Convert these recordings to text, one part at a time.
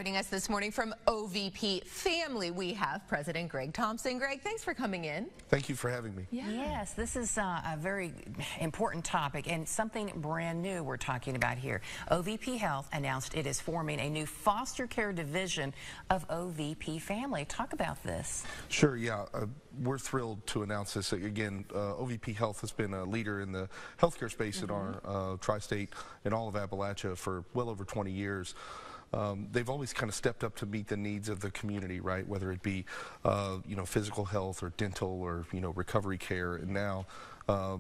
Joining us this morning from OVP Family, we have President Greg Thompson. Greg, thanks for coming in. Thank you for having me. Yeah. Yes, this is a very important topic and something brand new we're talking about here. OVP Health announced it is forming a new foster care division of OVP Family. Talk about this. Sure, yeah. We're thrilled to announce this. Again, OVP Health has been a leader in the healthcare space in our tri-state and all of Appalachia for well over 20 years. They've always kind of stepped up to meet the needs of the community, right? Whether it be, physical health or dental or, recovery care. And now,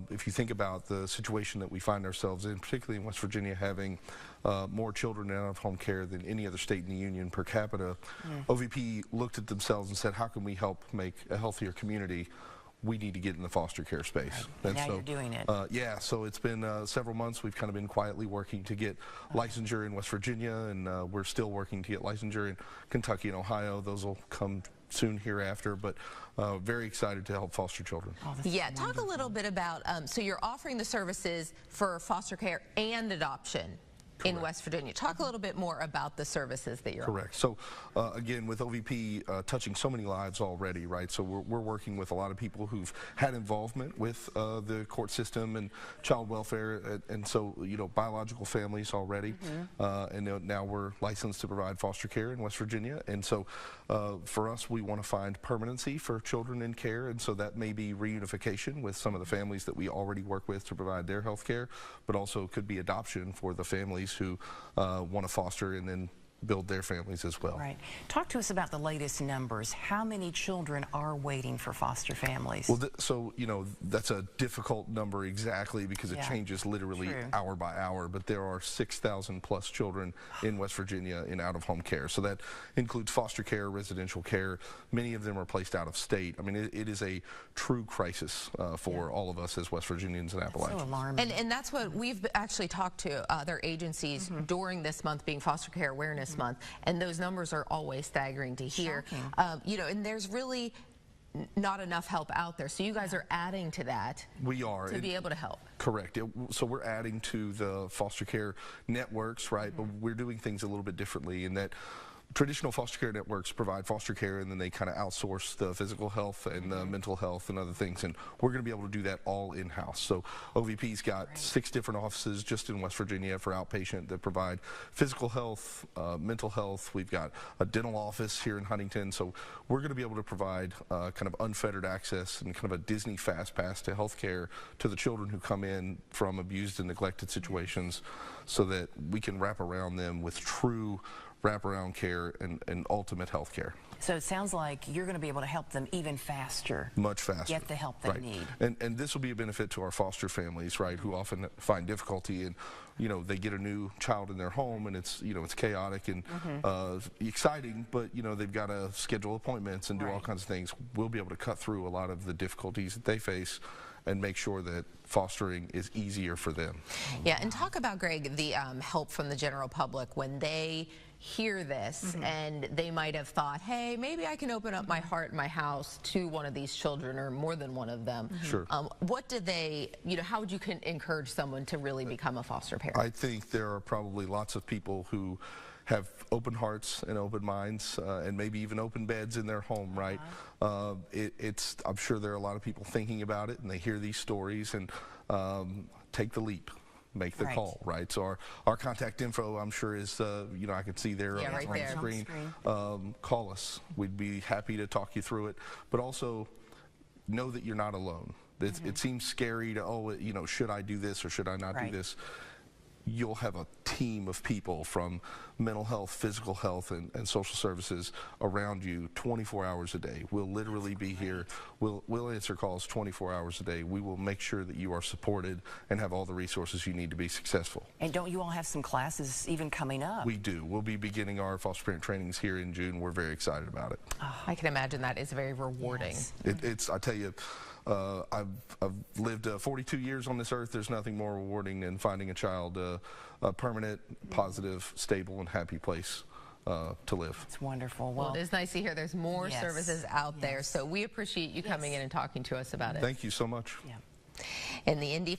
if you think about the situation that we find ourselves in, particularly in West Virginia, having more children in out-of-home care than any other state in the union per capita, OVP looked at themselves and said, how can we help make a healthier community? We need to get in the foster care space. Right. And now so, you're doing it. Yeah, so it's been several months. We've kind of been quietly working to get licensure in West Virginia, and we're still working to get licensure in Kentucky and Ohio. Those will come soon hereafter, but very excited to help foster children. Oh, yeah, talk a little bit about, so you're offering the services for foster care and adoption. Correct. In West Virginia. Talk a little bit more about the services that you're Correct. So again, with OVP touching so many lives already, right? So we're working with a lot of people who've had involvement with the court system and child welfare, and so, biological families already. And now we're licensed to provide foster care in West Virginia. And so for us, we want to find permanency for children in care. And so that may be reunification with some of the families that we already work with to provide their health care, but also could be adoption for the families who want to foster and then build their families as well. Right. Talk to us about the latest numbers. How many children are waiting for foster families? Well, so, that's a difficult number exactly because it changes literally hour by hour, but there are 6,000 plus children in West Virginia in out-of-home care. So that includes foster care, residential care. Many of them are placed out of state. I mean, it is a true crisis for all of us as West Virginians and Appalachians. So alarming. And that's what we've actually talked to other agencies during this month being Foster Care Awareness Month, and those numbers are always staggering to hear. And there's really not enough help out there, so you guys are adding to that. We are to be able to help. Correct. So we're adding to the foster care networks, right? But we're doing things a little bit differently in that traditional foster care networks provide foster care and then they kind of outsource the physical health and the mental health and other things, and we're going to be able to do that all in-house. So OVP's got 6 different offices just in West Virginia for outpatient that provide physical health, mental health. We've got a dental office here in Huntington, so we're going to be able to provide kind of unfettered access and kind of a Disney fast pass to health care to the children who come in from abused and neglected situations, so that we can wrap around them with true wraparound care and ultimate health care. So it sounds like you're going to be able to help them even faster. Much faster. Get the help they need. And this will be a benefit to our foster families, right, who often find difficulty in, they get a new child in their home and it's, it's chaotic and exciting, but, they've got to schedule appointments and do all kinds of things. We'll be able to cut through a lot of the difficulties that they face and make sure that fostering is easier for them. Yeah, and talk about, Greg, the help from the general public when they hear this and they might have thought, hey, maybe I can open up my heart and my house to one of these children or more than one of them. Sure. What do they, how would you encourage someone to really become a foster parent? I think there are probably lots of people who have open hearts and open minds and maybe even open beds in their home, right? I'm sure there are a lot of people thinking about it and they hear these stories and take the leap. Make the call, right? So our contact info, I'm sure, is, I can see there on the screen. Call us. We'd be happy to talk you through it. But also, know that you're not alone. It seems scary to, should I do this or should I not do this? You'll have a team of people from mental health, physical health, and social services around you 24 hours a day. We'll literally be here. We'll answer calls 24 hours a day. We will make sure that you are supported and have all the resources you need to be successful. And don't you all have some classes even coming up? We do. We'll be beginning our foster parent trainings here in June. We're very excited about it. I can imagine that is very rewarding. Yes. I tell you, I've lived 42 years on this earth. There's nothing more rewarding than finding a child a permanent, positive, stable, and happy place to live. It's wonderful. Well, it is nice to hear there's more services out there. So we appreciate you coming in and talking to us about it. Thank you so much. In the Indy